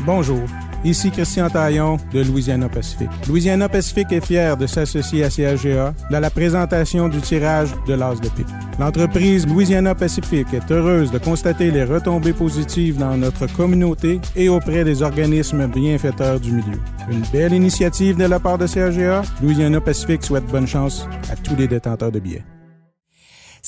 Bonjour, ici Christian Taillon de Louisiana Pacific. Louisiana Pacific est fier de s'associer à CHGA dans la présentation du tirage de l'As de pique. L'entreprise Louisiana Pacific est heureuse de constater les retombées positives dans notre communauté et auprès des organismes bienfaiteurs du milieu. Une belle initiative de la part de CHGA. Louisiana Pacific souhaite bonne chance à tous les détenteurs de billets.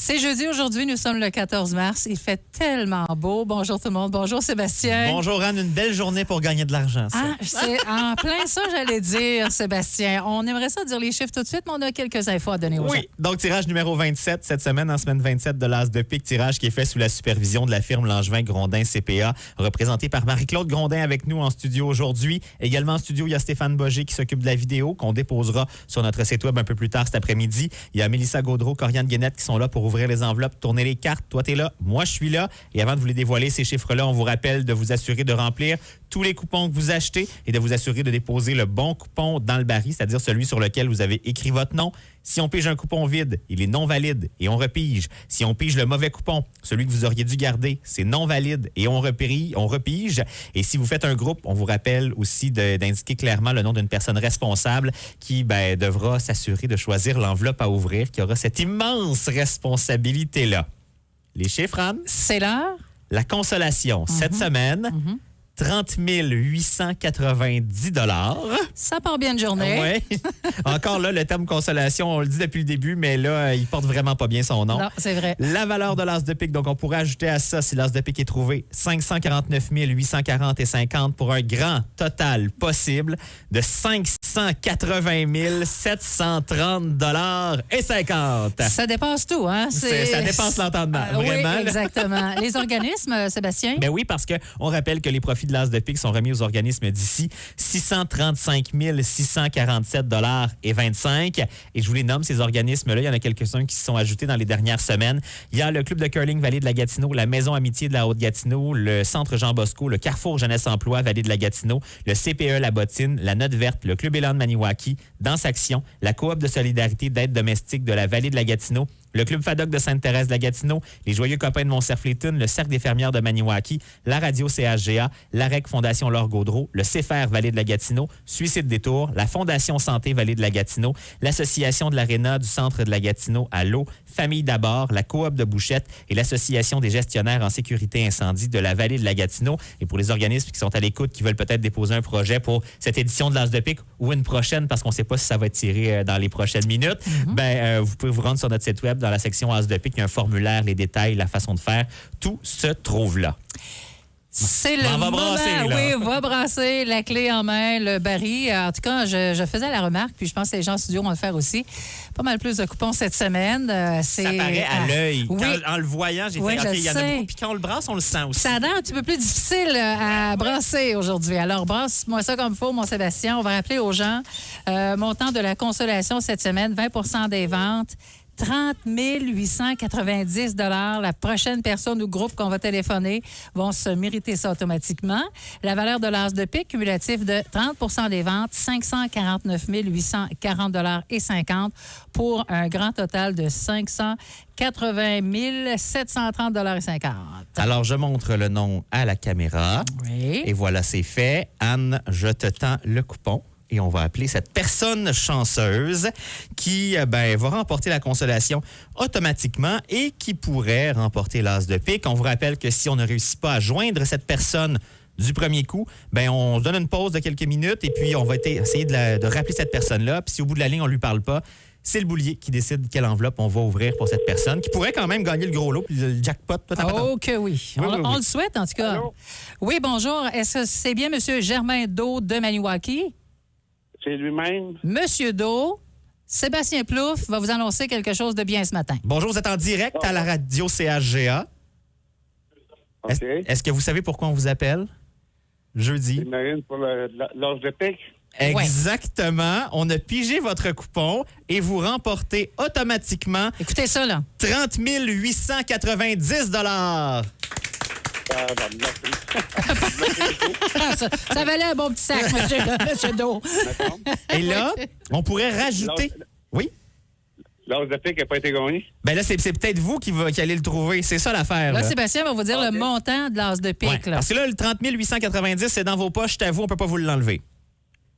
C'est jeudi aujourd'hui, nous sommes le 14 mars. Il fait tellement beau. Bonjour tout le monde. Bonjour Sébastien. Bonjour Anne, une belle journée pour gagner de l'argent. Ça. Ah, c'est en plein ça, j'allais dire, Sébastien. On aimerait ça dire les chiffres tout de suite, mais on a quelques infos à donner aux gens. Oui, donc tirage numéro 27 cette semaine, en semaine 27 de l'As de pique, tirage qui est fait sous la supervision de la firme Langevin-Grondin CPA, représenté par Marie-Claude Grondin avec nous en studio aujourd'hui. Également en studio, il y a Stéphane Boger qui s'occupe de la vidéo, qu'on déposera sur notre site web un peu plus tard cet après-midi. Il y a Mélissa Gaudreau, Corianne Guénette qui sont là pour ouvrir les enveloppes, tourner les cartes. Toi, t'es là, moi, je suis là. Et avant de vous les dévoiler, ces chiffres-là, on vous rappelle de vous assurer de remplir tous les coupons que vous achetez et de vous assurer de déposer le bon coupon dans le baril, c'est-à-dire celui sur lequel vous avez écrit votre nom. Si on pige un coupon vide, il est non valide et on repige. Si on pige le mauvais coupon, celui que vous auriez dû garder, c'est non valide et on repige. Et si vous faites un groupe, on vous rappelle aussi d'indiquer clairement le nom d'une personne responsable qui devra s'assurer de choisir l'enveloppe à ouvrir, qui aura cette immense responsabilité-là. Les chiffres, Anne? C'est l'heure? La consolation, cette semaine, 30 890 $. Ça part bien de journée. Oui. Encore là, le terme consolation, on le dit depuis le début, mais là, il porte vraiment pas bien son nom. Non, c'est vrai. La valeur de l'As de pique, donc on pourrait ajouter à ça, si l'As de pique est trouvé, 549 840 et 50 pour un grand total possible de 580 730 $ et 50. Ça dépasse tout, hein? Ça dépasse l'entendement, vraiment. Oui, exactement. Les organismes, Sébastien? Ben oui, parce qu'on rappelle que les profits de l'As de pique sont remis aux organismes d'ici 635 647 $ et 25. Et je vous les nomme, ces organismes-là. Il y en a quelques-uns qui se sont ajoutés dans les dernières semaines. Il y a le Club de curling Vallée de la Gatineau, la Maison Amitié de la Haute-Gatineau, le Centre Jean Bosco, le Carrefour Jeunesse Emploi Vallée de la Gatineau, le CPE La Bottine, la Note Verte, le Club Élan de Maniwaki, Danse Action, la Coop de solidarité d'aide domestique de la Vallée de la Gatineau, le Club FADOC de Sainte-Thérèse de la Gatineau, les Joyeux Copains de Mont-Cerf-Létune, le Cercle des fermières de Maniwaki, la Radio CHGA, l'AREC Fondation Laure Gaudreau, le CFR Vallée de la Gatineau, Suicide Détour, la Fondation Santé Vallée de la Gatineau, l'Association de l'Aréna du Centre de la Gatineau à l'eau, Famille d'abord, la Coop de Bouchette et l'Association des gestionnaires en sécurité incendie de la Vallée de la Gatineau. Et pour les organismes qui sont à l'écoute, qui veulent peut-être déposer un projet pour cette édition de l'As de pique ou une prochaine, parce qu'on ne sait pas si ça va être tiré dans les prochaines minutes, vous pouvez vous rendre sur notre site web dans la section As de pique. Il y a un formulaire, les détails, la façon de faire. Tout se trouve là. C'est le moment. Brasser, oui, va brasser la clé en main, le baril. En tout cas, je faisais la remarque, puis je pense que les gens en studio vont le faire aussi. Pas mal plus de coupons cette semaine. Ça paraît à l'œil. Oui. En le voyant, j'ai fait, OK, il y en a beaucoup. Puis quand on le brasse, on le sent aussi. Ça a l'air un petit peu plus difficile à brasser aujourd'hui. Alors, brasse-moi ça comme il faut, mon Sébastien. On va rappeler aux gens, montant de la consolation cette semaine, 20 % des ventes. 30 890 $. La prochaine personne ou groupe qu'on va téléphoner vont se mériter ça automatiquement. La valeur de l'As de pique cumulatif de 30 % des ventes, 549 840 $ et 50 pour un grand total de 580 730 $ et 50. Alors, je montre le nom à la caméra. Oui. Et voilà, c'est fait. Anne, je te tends le coupon. Et on va appeler cette personne chanceuse qui va remporter la consolation automatiquement et qui pourrait remporter l'As de pique. On vous rappelle que si on ne réussit pas à joindre cette personne du premier coup, on se donne une pause de quelques minutes et puis on va essayer de rappeler cette personne-là. Puis si au bout de la ligne, on ne lui parle pas, c'est le boulier qui décide quelle enveloppe on va ouvrir pour cette personne, qui pourrait quand même gagner le gros lot puis le jackpot. Oh que oui. On le souhaite, en tout cas. Allô? Oui, bonjour. Est-ce que c'est bien M. Germain Do de Maniwaki? C'est lui-même. Monsieur Do, Sébastien Plouffe va vous annoncer quelque chose de bien ce matin. Bonjour, vous êtes en direct à la radio CHGA. OK. Est-ce que vous savez pourquoi on vous appelle? Jeudi. J'imagine pour l'As de pique. Exactement. On a pigé votre coupon et vous remportez automatiquement... Écoutez ça, là. 30 890 $. Ça valait un bon petit sac, monsieur Do. Et là, on pourrait rajouter... Oui? L'as de pique n'a pas été gagné? Ben là, c'est peut-être vous qui allez le trouver. C'est ça l'affaire. Là, Là. Sébastien va vous dire OK. le montant de l'as de pique. Ouais, Là. parce que là, le 30 890, c'est dans vos poches. C'est à vous, on peut pas vous l'enlever.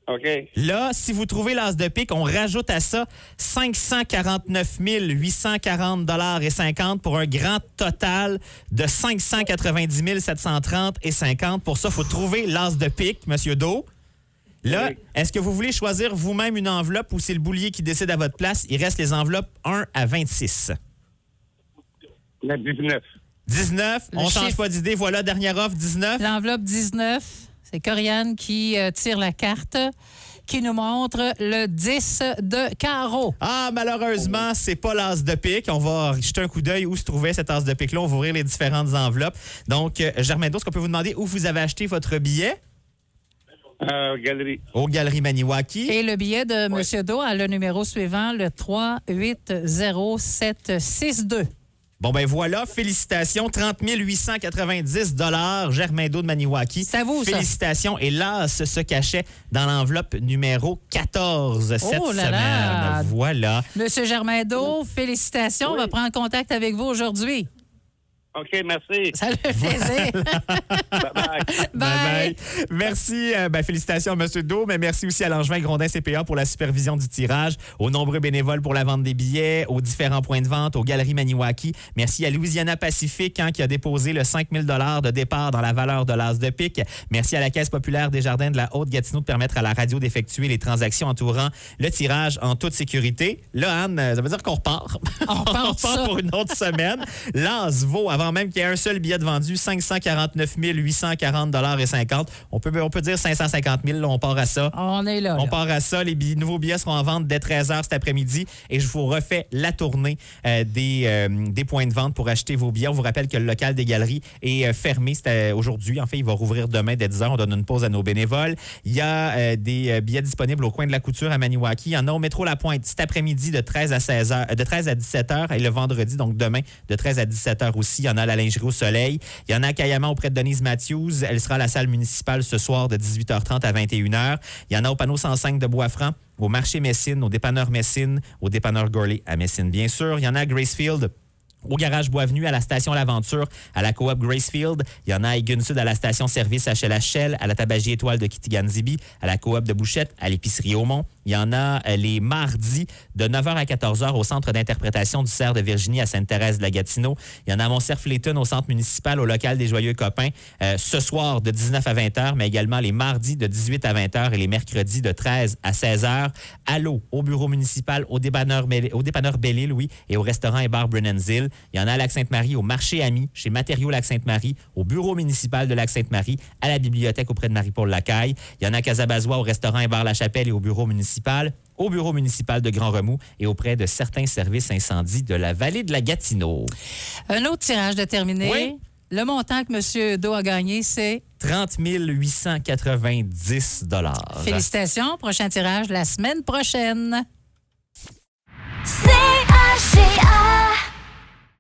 OK. Là, si vous trouvez l'as de pique, on rajoute à ça 549 840 et 50 pour un grand total de 590 730 et 50. Pour ça, il faut trouver l'as de pique, Monsieur Do. Là, Oui. est-ce que vous voulez choisir vous-même une enveloppe ou c'est le boulier qui décide à votre place? Il reste les enveloppes 1 à 26. La 19. 19, Le on change chiffre. pas d'idée. Voilà, dernière offre, 19. L'enveloppe 19, c'est Corianne qui tire la carte, qui nous montre le 10 de carreau. Ah, malheureusement, c'est pas l'as de pique. On va jeter un coup d'œil où se trouvait cet as de pique-là. On va ouvrir les différentes enveloppes. Donc, Germain Do, est-ce qu'on peut vous demander où vous avez acheté votre billet? Galerie. Aux Galeries Maniwaki. Et le billet de M. Do a le numéro suivant, le 380762. Bon, ben voilà, félicitations. 30 890 Germain Do de Maniwaki. C'est à vous, ça. Félicitations. Et l'as se cachait dans l'enveloppe numéro 14 cette Oh là semaine. là. Voilà. Monsieur Germain Do, félicitations. On va prendre contact avec vous aujourd'hui. OK, merci. Ça fait plaisir. Bye-bye. Bye. Merci. Félicitations à M. Do, mais merci aussi à Langevin Grondin CPA pour la supervision du tirage, aux nombreux bénévoles pour la vente des billets, aux différents points de vente, aux Galeries Maniwaki. Merci à Louisiana Pacifique qui a déposé le 5 000 de départ dans la valeur de l'as de pique. Merci à la Caisse populaire des Jardins de la Haute-Gatineau de permettre à la radio d'effectuer les transactions entourant le tirage en toute sécurité. Là, Anne, ça veut dire qu'on repart. On repart ça. pour une autre semaine. L'as vaut, avant même qu'il y ait un seul billet de vendu, 549 840 et 50. On peut dire 550 000. Là, on part à ça. On est là. On là. part à ça. Les nouveaux billets seront en vente dès 13h cet après-midi et je vous refais la tournée des points de vente pour acheter vos billets. On vous rappelle que le local des galeries est fermé. C'était aujourd'hui. En fait, il va rouvrir demain dès 10h. On donne une pause à nos bénévoles. Il y a des billets disponibles au coin de la couture à Maniwaki. Il y en a au métro La Pointe cet après-midi de 13 à 17h et le vendredi, donc demain, de 13 à 17h aussi. Il y en a à la lingerie au Soleil. Il y en a à Cayama auprès de Denise Matthews. Elle sera à la salle municipale ce soir de 18h30 à 21h. Il y en a au panneau 105 de Bois-Franc, au marché Messine, au dépanneur Messine, au dépanneur Gurley à Messine, bien sûr. Il y en a à Gracefield, au garage Boisvenu, à la station L'Aventure, à la coop Gracefield. Il y en a à Egun Sud, à la station service HLHL, à la tabagie Étoile de Kitigan-Zibi, à la coop de Bouchette, à l'épicerie Aumont. Il y en a les mardis de 9h à 14h au centre d'interprétation du Cerf de Virginie à Sainte-Thérèse-de-la-Gatineau. Il y en a à Mont-Cerf-Léton au centre municipal au local des Joyeux Copains ce soir de 19 à 20h, mais également les mardis de 18 à 20h et les mercredis de 13 à 16h. À l'eau, au bureau municipal, au dépanneur Belle-Île, oui, et au restaurant et bar Brennan's-Hill. Il y en a à Lac-Sainte-Marie, au marché Ami, chez Matériaux Lac-Sainte-Marie, au bureau municipal de Lac-Sainte-Marie, à la bibliothèque auprès de Marie-Paul Lacaille. Il y en a à Casabazois, au restaurant et bar La Chapelle et au bureau municipal de Grand Remous et auprès de certains services incendies de la vallée de la Gatineau. Un autre tirage de terminé. Oui. Le montant que M. Do a gagné, c'est... 30 890 Félicitations. Prochain tirage la semaine prochaine. C'est